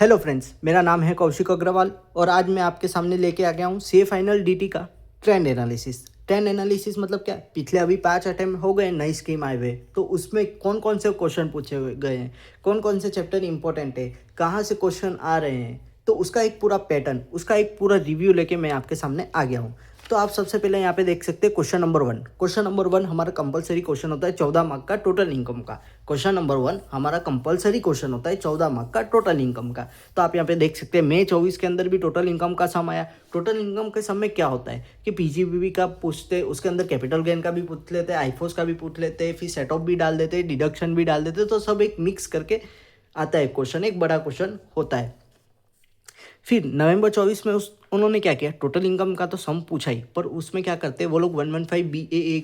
Hello friends, मेरा नाम है कौशिक अग्रवाल और आज मैं आपके सामने लेके आ गया हूँ सी फाइनल डीटी का ट्रेंड एनालिसिस। ट्रेंड एनालिसिस मतलब क्या? पिछले अभी 5 अटेम्प्ट हो गए नई स्कीम आए हुए, तो उसमें कौन कौन से क्वेश्चन पूछे गए हैं, कौन कौन से चैप्टर इंपॉर्टेंट है, कहाँ से क्वेश्चन आ रहे हैं, तो उसका एक पूरा पैटर्न, उसका एक पूरा रिव्यू लेके मैं आपके सामने आ गया हूँ। तो आप सबसे पहले यहाँ पे देख सकते हैं क्वेश्चन नंबर 1। क्वेश्चन नंबर 1 हमारा कंपलसरी क्वेश्चन होता है 14 मार्क का टोटल इनकम का। क्वेश्चन नंबर 1 हमारा कंपलसरी क्वेश्चन होता है 14 मार्क का टोटल इनकम का। तो आप यहाँ पे देख सकते हैं मई 24 के अंदर भी टोटल इनकम का सम आया। टोटल इनकम के सम में क्या होता है कि पीजीबीवी का पूछते, उसके अंदर कैपिटल गेन का भी पूछ लेते हैं, आईफोस का भी पूछ लेते हैं, फिर सेट ऑफ भी डाल देते हैं, डिडक्शन भी डाल देते हैं, तो सब एक मिक्स करके आता है क्वेश्चन, एक बड़ा क्वेश्चन होता है। फिर नवंबर 24 में उन्होंने क्या किया, टोटल इनकम का तो सम पूछा ही, पर उसमें क्या करते हैं वो लोग 115 BAA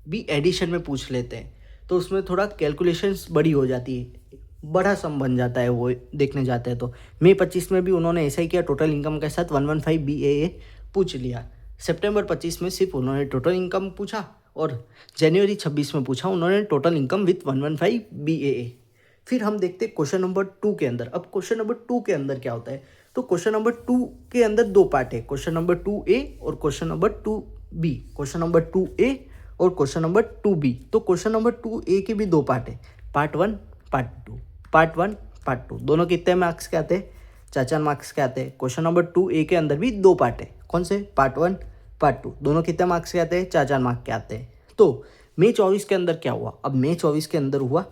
भी एडिशन में पूछ लेते हैं, तो उसमें थोड़ा कैलकुलेशंस बड़ी हो जाती है, बड़ा सम बन जाता है वो देखने जाते हैं। तो मई 25 में भी उन्होंने ऐसा ही किया, टोटल इनकम के साथ 115 BAA पूछ लिया। सितंबर 25 में सिर्फ उन्होंने टोटल इनकम पूछा और जनवरी 26 में पूछा उन्होंने टोटल इनकम विथ 115 BAA। फिर हम देखते हैं क्वेश्चन नंबर 2 के अंदर। अब क्वेश्चन नंबर 2 के अंदर क्या होता है, तो क्वेश्चन नंबर 2 के अंदर दो पार्ट है, क्वेश्चन नंबर 2A और question number 2B। Question number 2A और क्वेश्चन नंबर 2B। तो क्वेश्चन नंबर 2A के भी दो पार्ट है, पार्ट 1 पार्ट 2। पार्ट 1 पार्ट 2 दोनों कितने मार्क्स के आते हैं? 4 मार्क्स के आते हैं। क्वेश्चन नंबर 2A के अंदर भी दो पार्ट है, कौन से? पार्ट 1 पार्ट 2, दोनों कितने मार्क्स के आते हैं? 4 मार्क्स के आते हैं। तो मई 24 के अंदर क्या हुआ? अब मई 24 के अंदर हुआ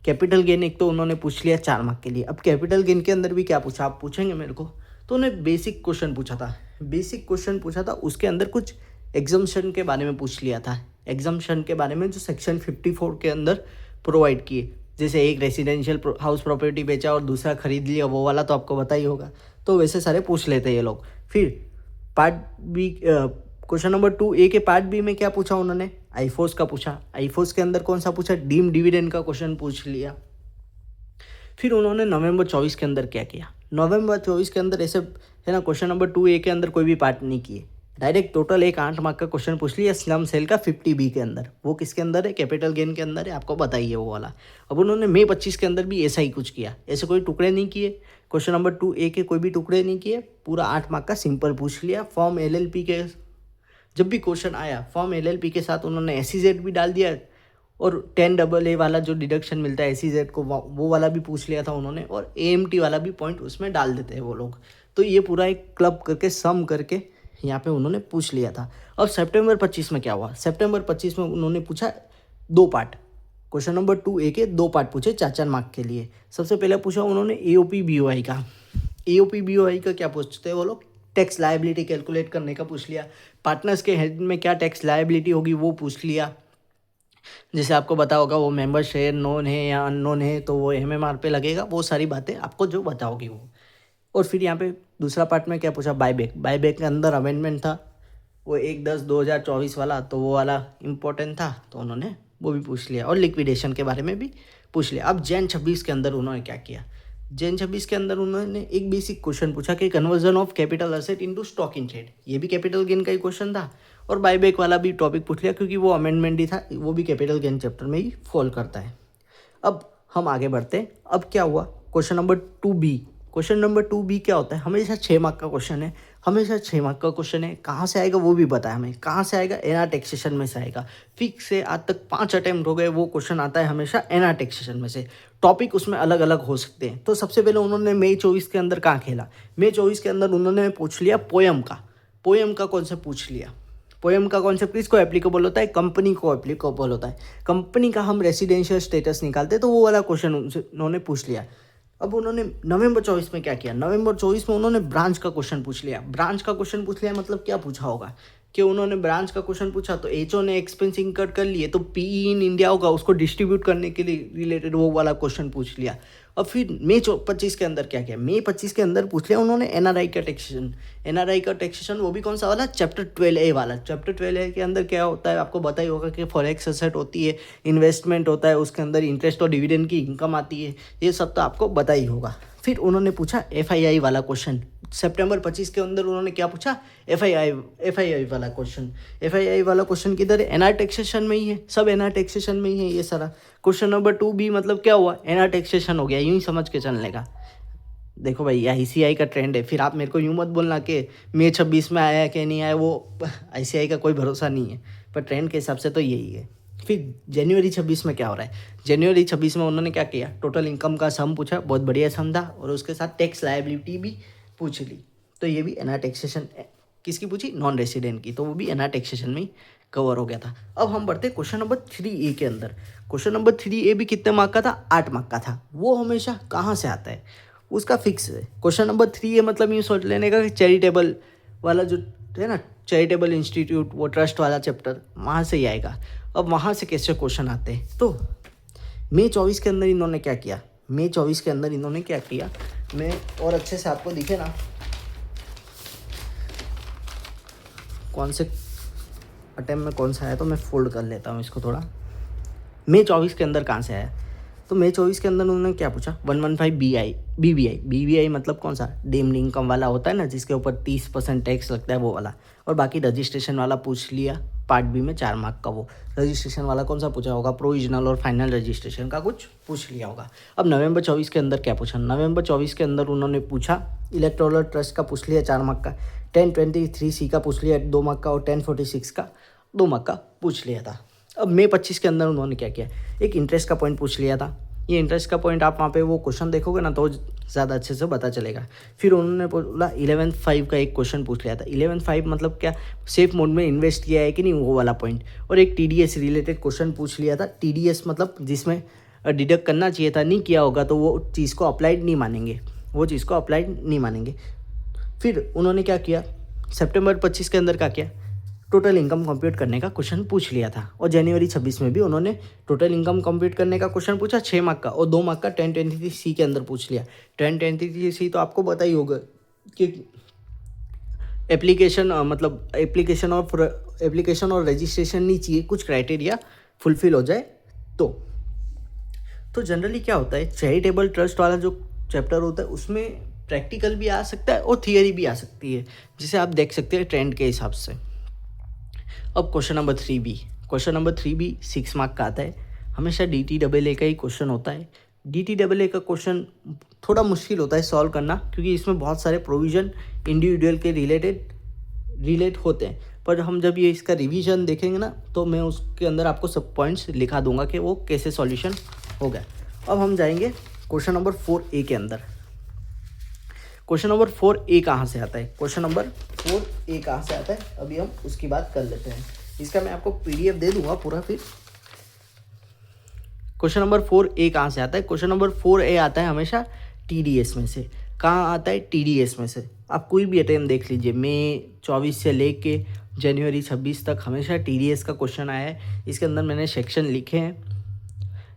कैपिटल गेन, एक तो उन्होंने पूछ लिया 4 मार्क के लिए। अब कैपिटल गेन के अंदर भी क्या पूछा, आप पूछेंगे मेरे को, तो उन्हें बेसिक क्वेश्चन पूछा था। बेसिक क्वेश्चन पूछा था, उसके अंदर कुछ एग्जम्पशन के बारे में पूछ लिया था। एग्जम्पशन के बारे में जो सेक्शन 54 के अंदर प्रोवाइड किए, जैसे एक रेसिडेंशियल हाउस प्रॉपर्टी बेचा और दूसरा खरीद लिया, वो वाला तो आपको पता ही होगा, तो वैसे सारे पूछ लेते हैं ये लोग। फिर part B, question number 2A के पार्ट बी में क्या पूछा उन्होंने? आईफोस का पूछा। आईफोस के अंदर कौन सा पूछा? डीम डिविडेंड का क्वेश्चन पूछ लिया। फिर उन्होंने नवंबर 24 के अंदर क्या किया? नवंबर 24 के अंदर ऐसे है ना, क्वेश्चन नंबर 2A के अंदर कोई भी पार्ट नहीं किए, डायरेक्ट टोटल एक 8 मार्क का क्वेश्चन पूछ लिया स्लम सेल का 50B के अंदर। वो किसके अंदर है? कैपिटल गेन के अंदर है, आपको बताइए वो वाला। अब उन्होंने मई 25 के अंदर भी ऐसा ही कुछ किया, ऐसे कोई टुकड़े नहीं किए, क्वेश्चन नंबर 2A के कोई भी टुकड़े नहीं किए, पूरा 8 मार्क का सिंपल पूछ लिया। फॉर्म LLP के जब भी क्वेश्चन आया, फॉर्म LLP के साथ उन्होंने SEZ भी डाल दिया और 10AA वाला जो डिडक्शन मिलता है SEZ को, वो वाला भी पूछ लिया था उन्होंने, और AMT वाला भी पॉइंट उसमें डाल देते हैं वो लोग। तो ये पूरा एक क्लब करके सम करके यहाँ पे उन्होंने पूछ लिया था। अब सितंबर 25 में क्या हुआ? सितंबर 25 में उन्होंने पूछा दो पार्ट, क्वेश्चन नंबर 2A के दो पार्ट पूछे 4 मार्क के लिए। सबसे पहले पूछा उन्होंने AOP BOI का। AOP BOI का क्या पूछते हैं वो लोग? टैक्स लायबिलिटी कैलकुलेट करने का पूछ लिया। पार्टनर्स के हेड में क्या टैक्स लायबिलिटी होगी वो पूछ लिया। जैसे आपको पता होगा वो मेंबर शेयर नोन है या अननोन है, तो वो MMR पे लगेगा, वो सारी बातें आपको जो बताओगी वो। और फिर यहाँ पे दूसरा पार्ट में क्या पूछा? बायबैक। बायबैक के अंदर अमेंडमेंट था वो 1/10/2024 वाला, तो वो वाला इम्पोर्टेंट था, तो उन्होंने वो भी पूछ लिया। और लिक्विडेशन के बारे में भी पूछ लिया। अब जैन 26 के अंदर उन्होंने क्या किया? जैन 26 के अंदर उन्होंने एक बेसिक क्वेश्चन पूछा कि conversion of capital asset into stock in trade, ये भी कैपिटल गेन का ही क्वेश्चन था। और बायबैक वाला भी टॉपिक पूछ लिया, क्योंकि वो अमेंडमेंट ही था, वो भी कैपिटल गेन चैप्टर में ही फॉल करता है। अब हम आगे बढ़ते हैं। अब क्या हुआ? Question number 2B। Question number 2B क्या होता है? हमेशा 6 मार्क का क्वेश्चन है, हमेशा 6 मार्क का क्वेश्चन है। कहाँ से आएगा वो भी पता है हमें, कहाँ से आएगा? एनआर टैक्सेशन में से आएगा। फिक्स से आज तक 5 अटेम्प्ट हो गए, वो क्वेश्चन आता है हमेशा एनआर टैक्सेशन में से। टॉपिक उसमें अलग अलग हो सकते हैं। तो सबसे पहले उन्होंने मई 24 के अंदर कहाँ खेला? मई 24 के अंदर उन्होंने पूछ लिया पोयम का। पोयम का कॉन्सेप्ट पूछ लिया। पोयम का कॉन्सेप्ट किसको एप्लीकेबल होता है? कंपनी को एप्लीकेबल होता है। कंपनी का हम रेसिडेंशियल स्टेटस निकालते हैं, तो वो वाला क्वेश्चन उन्होंने पूछ लिया। अब उन्होंने नवंबर 24 में क्या किया? नवंबर 24 में उन्होंने ब्रांच का क्वेश्चन पूछ लिया। ब्रांच का क्वेश्चन पूछ लिया मतलब क्या पूछा होगा कि उन्होंने ब्रांच का क्वेश्चन पूछा, तो HO ने एक्सपेंस इनकट कर लिए, तो PE इन इंडिया होगा, उसको डिस्ट्रीब्यूट करने के लिए रिलेटेड वो वाला क्वेश्चन पूछ लिया। और फिर मई 25 के अंदर क्या किया? मई 25 के अंदर पूछ लिया उन्होंने NRI का टैक्सेशन। NRI का टैक्सेशन वो भी कौन सा वाला? चैप्टर 12A वाला। चैप्टर 12A के अंदर क्या होता है आपको पता ही होगा कि फॉरेक्स एसेट होती है, इन्वेस्टमेंट होता है, उसके अंदर इंटरेस्ट और डिविडेंड की इनकम आती है, ये सब तो आपको पता ही होगा। फिर उन्होंने पूछा FII वाला क्वेश्चन। सितंबर 25 के अंदर उन्होंने क्या पूछा? FII वाला क्वेश्चन। FII वाला क्वेश्चन किधर है? एनआर टैक्सेशन में ही है, सब एनआर टैक्सेशन में ही है ये सारा। क्वेश्चन नंबर 2B मतलब क्या हुआ? एनआर टैक्सेशन हो गया, यूं ही समझ के चलने का। देखो भाई आईसीआई का ट्रेंड है, फिर आप मेरे को यूँ मत बोलना कि मई 26 में आया है कि नहीं आया, वो आईसीआई का कोई भरोसा नहीं है, पर ट्रेंड के हिसाब से तो यही है। फिर जनवरी 26 में क्या हो रहा है, जनवरी 26 में उन्होंने क्या किया, टोटल इनकम का सम पूछा, बहुत बढ़िया सम था, और उसके साथ टैक्स लायबिलिटी भी पूछ ली। तो ये भी एना टैक्सेशन किसकी पूछी, नॉन रेसिडेंट की, तो वो भी एना टैक्सेशन में ही कवर हो गया था। अब हम बढ़ते क्वेश्चन नंबर 3A के अंदर। क्वेश्चन नंबर 3A भी कितने मार्क का था, 8 मार्क का था। वो हमेशा कहाँ से आता है, उसका फिक्स है। क्वेश्चन नंबर 3A मतलब यूँ सोच लेने का कि चैरिटेबल वाला जो है ना, चैरिटेबल इंस्टीट्यूट, वो ट्रस्ट वाला चैप्टर वहाँ से ही आएगा। अब वहाँ से कैसे क्वेश्चन आते हैं, तो मई 24 के अंदर इन्होंने क्या किया, मई 24 के अंदर इन्होंने क्या किया, मैं और अच्छे से आपको दिखे ना कौन से अटेम्प्ट में कौन सा आया, तो मैं फोल्ड कर लेता हूँ इसको थोड़ा। मई 24 के अंदर कहाँ से आया, तो मई 24 के अंदर उन्होंने क्या पूछा, 115 BBI मतलब कौन सा, डीम्ड इनकम वाला होता है ना, जिसके ऊपर 30% टैक्स लगता है, वो वाला। और बाकी रजिस्ट्रेशन वाला पूछ लिया पार्ट बी में 4 मार्क का। वो रजिस्ट्रेशन वाला कौन सा पूछा होगा, प्रोविजनल और फाइनल रजिस्ट्रेशन का कुछ पूछ लिया होगा। अब नवंबर 24 के अंदर क्या पूछा, नवंबर 24 के अंदर उन्होंने पूछा इलेक्टोरल ट्रस्ट का पूछ लिया 4 मार्क का, 1023C का पूछ लिया 2 मार्क का, और 1046 का 2 मार्क का पूछ लिया था। अब मई 25 के अंदर उन्होंने क्या किया, एक इंटरेस्ट का पॉइंट पूछ लिया था। ये इंटरेस्ट का पॉइंट आप वहाँ पे वो क्वेश्चन देखोगे ना तो ज़्यादा अच्छे से पता चलेगा। फिर उन्होंने बोला 11/5 का एक क्वेश्चन पूछ लिया था। 11/5 मतलब क्या, सेफ मोड में इन्वेस्ट किया है कि नहीं, वो वाला पॉइंट। और एक TDS रिलेटेड क्वेश्चन पूछ लिया था। TDS मतलब जिसमें डिडक्ट करना चाहिए था, नहीं किया होगा तो वो चीज़ को अप्लाइड नहीं मानेंगे, वो चीज़ को अप्लाइड नहीं मानेंगे। फिर उन्होंने क्या किया, सितंबर 25 के अंदर क्या किया, टोटल इनकम कंप्यूट करने का क्वेश्चन पूछ लिया था। और जनवरी 26 में भी उन्होंने टोटल इनकम कंप्यूट करने का क्वेश्चन पूछा 6 मार्क का, और 2 मार्क का 1023C के अंदर पूछ लिया। 1023C तो आपको पता ही होगा कि एप्लीकेशन मतलब एप्लीकेशन और रजिस्ट्रेशन नहीं चाहिए, कुछ क्राइटेरिया फुलफिल हो जाए तो जनरली क्या होता है, चैरिटेबल ट्रस्ट वाला जो चैप्टर होता है उसमें प्रैक्टिकल भी आ सकता है और थियरी भी आ सकती है, जिसे आप देख सकते हैं ट्रेंड के हिसाब से। अब क्वेश्चन नंबर 3B 6 मार्क का आता है। हमेशा DTAA का ही क्वेश्चन होता है। DTAA का क्वेश्चन थोड़ा मुश्किल होता है सॉल्व करना, क्योंकि इसमें बहुत सारे प्रोविज़न इंडिविजुअल के रिलेट होते हैं। पर हम जब ये इसका रिवीजन देखेंगे ना, तो मैं उसके अंदर आपको सब पॉइंट्स लिखा दूंगा कि वो कैसे सॉल्यूशन हो गया। अब हम जाएंगे क्वेश्चन नंबर 4A के अंदर। क्वेश्चन नंबर 4A कहाँ से आता है, क्वेश्चन नंबर 4A कहाँ से आता है, अभी हम उसकी बात कर लेते हैं। इसका मैं आपको PDF दे दूंगा पूरा। फिर क्वेश्चन नंबर 4A कहाँ से आता है, क्वेश्चन नंबर 4A आता है हमेशा TDS में से। कहाँ आता है, TDS में से। आप कोई भी अटेम्प्ट देख लीजिए, मई 24 से लेके जनवरी 26 तक हमेशा TDS का क्वेश्चन आया है। इसके अंदर मैंने सेक्शन लिखे हैं,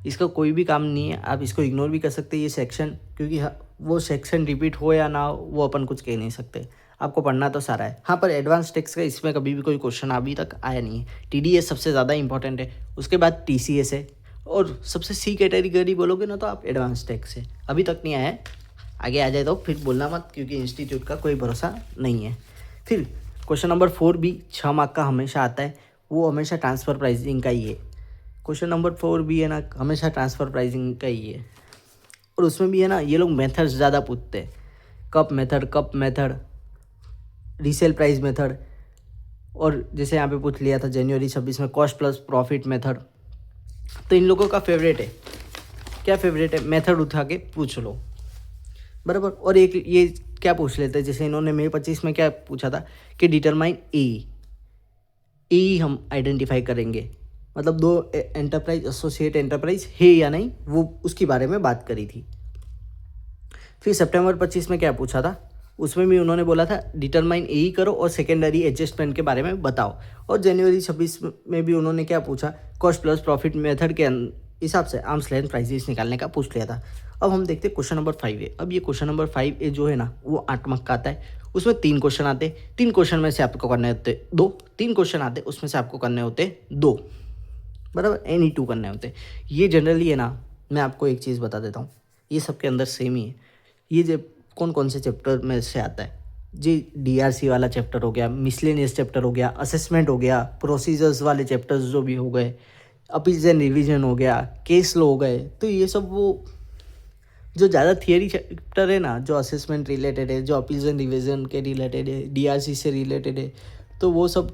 इसका कोई भी काम नहीं है, आप इसको इग्नोर भी कर सकते हैं ये सेक्शन, क्योंकि वो सेक्शन रिपीट हो या ना हो वो अपन कुछ कह नहीं सकते, आपको पढ़ना तो सारा है। हाँ, पर एडवांस टैक्स का इसमें कभी भी कोई क्वेश्चन अभी तक आया नहीं है। TDS सबसे ज़्यादा इंपॉर्टेंट है, उसके बाद TCS है, और सबसे C कैटेगरी बोलोगे ना तो आप एडवांस टैक्स है। अभी तक नहीं आया है, आगे आ जाए तो फिर बोलना मत, क्योंकि इंस्टीट्यूट का कोई भरोसा नहीं है। फिर क्वेश्चन नंबर 4B 6 मार्क का हमेशा आता है, वो हमेशा ट्रांसफ़र प्राइसिंग का ही है। क्वेश्चन नंबर 4B है ना, हमेशा ट्रांसफ़र प्राइसिंग का ही है। और उसमें भी है ना, ये लोग मेथड्स ज़्यादा पूछते हैं, cup method, resale price method, और जैसे यहाँ पे पूछ लिया था जनवरी 26 में कॉस्ट प्लस प्रॉफिट मेथड। तो इन लोगों का फेवरेट है, क्या फेवरेट है, मेथड उठा के पूछ लो, बराबर। और एक ये क्या पूछ लेते हैं, जैसे इन्होंने मई 25 में क्या पूछा था कि डिटरमाइन ए हम आइडेंटिफाई करेंगे, मतलब 2 एंटरप्राइज एसोसिएट एंटरप्राइज है या नहीं, वो उसके बारे में बात करी थी। फिर सितंबर 25 में क्या पूछा था, उसमें भी उन्होंने बोला था डिटरमाइन ए करो और सेकेंडरी एडजस्टमेंट के बारे में बताओ। और जनवरी 26 में भी उन्होंने क्या पूछा, कॉस्ट प्लस प्रॉफिट मेथड के हिसाब से आर्म्स लेंथ प्राइसेस निकालने का पूछ लिया था। अब हम देखते हैं क्वेश्चन नंबर 5A। अब ये क्वेश्चन नंबर 5A जो है ना, वो 8 मार्क का आता है। उसमें 3 क्वेश्चन आते, 3 क्वेश्चन में से आपको करने होते 2, 3 क्वेश्चन आते उसमें से आपको करने होते 2, बराबर, एनी 2 करने होते। ये जनरली है ना, मैं आपको एक चीज़ बता देता हूँ, ये सबके अंदर सेम ही है। ये जो कौन से चैप्टर में से आता है, जी DRC वाला चैप्टर हो गया, मिसलेनियस चैप्टर हो गया, असेसमेंट हो गया, प्रोसीजर्स वाले चैप्टर्स जो भी हो गए, अपील्स एंड रिवीजन हो गया, केस लॉ हो गए। तो ये सब वो जो ज़्यादा थियरी चैप्टर है ना, जो असेसमेंट रिलेटेड है, जो अपील्स एंड रिविजन के रिलेटेड है, डीआरसी से रिलेटेड है, तो वो सब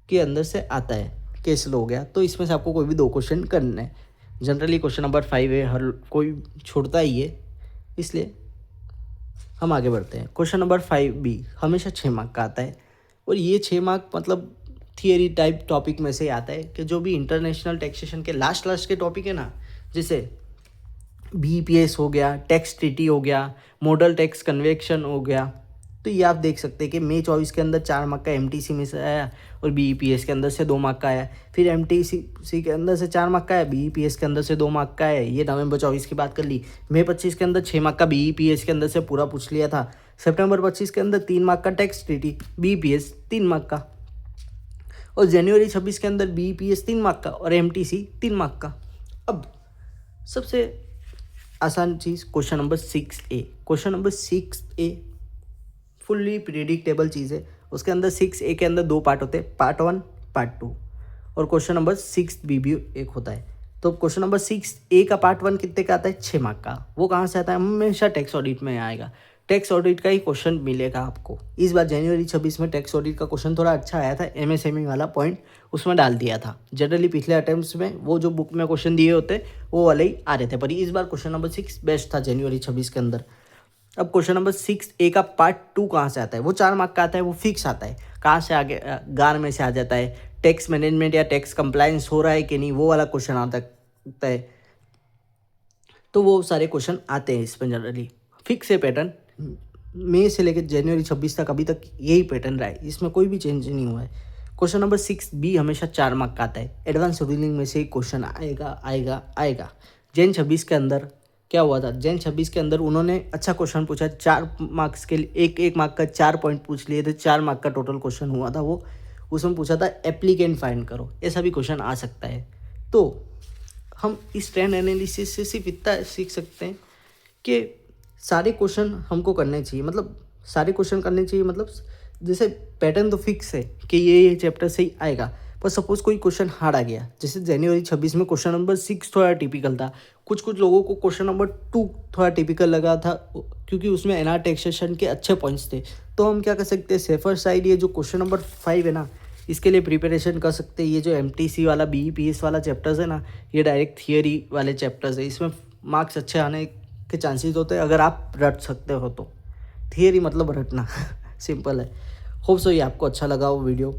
के अंदर से आता है। केस लो हो गया, तो इसमें से आपको कोई भी 2 क्वेश्चन करने हैं। जनरली क्वेश्चन नंबर 5 है, हर कोई छोड़ता ही है, इसलिए हम आगे बढ़ते हैं। क्वेश्चन नंबर 5B हमेशा 6 मार्क का आता है, और ये 6 मार्क मतलब थियरी टाइप टॉपिक में से ही आता है कि जो भी इंटरनेशनल टैक्सेशन के लास्ट के टॉपिक है ना, जैसे BEPS हो गया, टैक्स ट्रीटी हो गया, मॉडल टैक्स कन्वेक्शन हो गया, तो ये आप देख सकते हैं कि मई 24 के अंदर 4 मार्क का MTC में से आया, और BEPS के अंदर से 2 मार्क का आया। फिर MTC के अंदर से 4 मार्क का आया, BEPS के अंदर से 2 मार्क का है। ये नवंबर 24 की बात कर ली। मई 25 के अंदर 6 मार्क का BEPS के अंदर से पूरा पूछ लिया था। सितंबर 25 के अंदर 3 मार्क का टैक्स ट्रीटी, BEPS 3 मार्क का, और जनवरी 26 के अंदर BEPS 3 मार्क का और MTC 3 मार्क का। अब सबसे आसान चीज़ question number 6A। Question number 6A fully predictable चीज़ है। उसके अंदर 6A के अंदर 2 पार्ट होते हैं, पार्ट 1 पार्ट 2, और क्वेश्चन नंबर 6B भी एक होता है। तो क्वेश्चन नंबर 6A का पार्ट 1 कितने का आता है? 6 मार्क का। वो कहाँ से आता है? हमेशा टैक्स ऑडिट में आएगा। टैक्स ऑडिट का ही क्वेश्चन मिलेगा आपको। इस बार जनवरी 26 में टैक्स ऑडिट का क्वेश्चन थोड़ा अच्छा आया था, MSME वाला पॉइंट उसमें डाल दिया था। जनरली पिछले अटेम्प्ट्स में वो जो बुक में क्वेश्चन दिए होते वो वाले ही आ रहे थे, पर इस बार क्वेश्चन नंबर 6 बेस्ट था जनवरी 26 के अंदर। अब क्वेश्चन नंबर 6A का पार्ट 2 कहाँ से आता है? वो 4 मार्क का आता है, वो फिक्स आता है। कहाँ से आगे? गार में से आ जाता है। टैक्स मैनेजमेंट या टैक्स कंप्लायंस हो रहा है कि नहीं, वो वाला क्वेश्चन आता है। तो वो सारे क्वेश्चन आते हैं इसमें जनरली। फिक्स है पैटर्न, मई से लेकर जनवरी 26 तक अभी तक यही पैटर्न रहा है, इसमें कोई भी चेंज नहीं हुआ है। क्वेश्चन नंबर 6B हमेशा 4 मार्क का आता है। एडवांस रूलिंग में से ही क्वेश्चन आएगा। जैन 26 के अंदर क्या हुआ था? जैन 26 के अंदर उन्होंने अच्छा क्वेश्चन पूछा, 4 मार्क्स के लिए एक मार्क का 4 पॉइंट पूछ लिए थे। 4 मार्क का टोटल क्वेश्चन हुआ था वो। उसमें पूछा था एप्लीकेंट फाइंड करो, ऐसा भी क्वेश्चन आ सकता है। तो हम इस ट्रेंड एनालिसिस से सिर्फ इतना सीख सकते हैं कि सारे क्वेश्चन हमको करने चाहिए, मतलब सारे क्वेश्चन करने चाहिए, मतलब जैसे पैटर्न तो फिक्स है कि ये चैप्टर से ही आएगा, पर सपोज कोई क्वेश्चन हार्ड आ गया, जैसे जनवरी 26 में क्वेश्चन नंबर 6 थोड़ा टिपिकल था। कुछ लोगों को क्वेश्चन नंबर 2 थोड़ा टिपिकल लगा था, क्योंकि उसमें एनआर टैक्सेशन के अच्छे पॉइंट्स थे। तो हम क्या कर सकते हैं, सेफर साइड ये जो क्वेश्चन नंबर 5 है ना, इसके लिए प्रिपरेशन कर सकते हैं। ये जो MTC वाला BEPS वाला चैप्टर्स है ना, ये डायरेक्ट थियरी वाले चैप्टर्स है, इसमें मार्क्स अच्छे आने के चांसेस होते हैं अगर आप रट सकते हो तो। थियरी मतलब रटना सिंपल है। होप सो ये आपको अच्छा लगा वो वीडियो।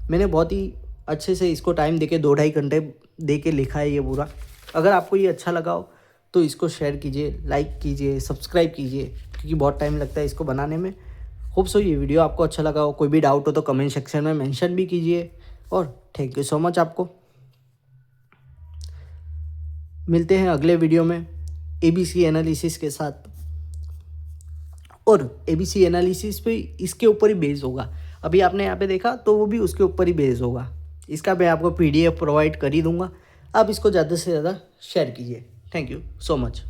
मैंने बहुत ही अच्छे से इसको टाइम देके 2-2.5 घंटे दे के लिखा है ये पूरा। अगर आपको ये अच्छा लगा हो तो इसको शेयर कीजिए, लाइक कीजिए, सब्सक्राइब कीजिए, क्योंकि बहुत टाइम लगता है इसको बनाने में। होप सो ये वीडियो आपको अच्छा लगा हो। कोई भी डाउट हो तो कमेंट सेक्शन में मेंशन भी कीजिए, और थैंक यू सो मच। आपको मिलते हैं अगले वीडियो में ABC एनालिसिस के साथ, और ABC एनालिसिस पे इसके ऊपर ही बेस होगा। अभी आपने यहाँ पे देखा तो वो भी उसके ऊपर ही बेस होगा। इसका मैं आपको PDF प्रोवाइड कर ही दूंगा। आप इसको ज़्यादा से ज़्यादा शेयर कीजिए। Thank you so much.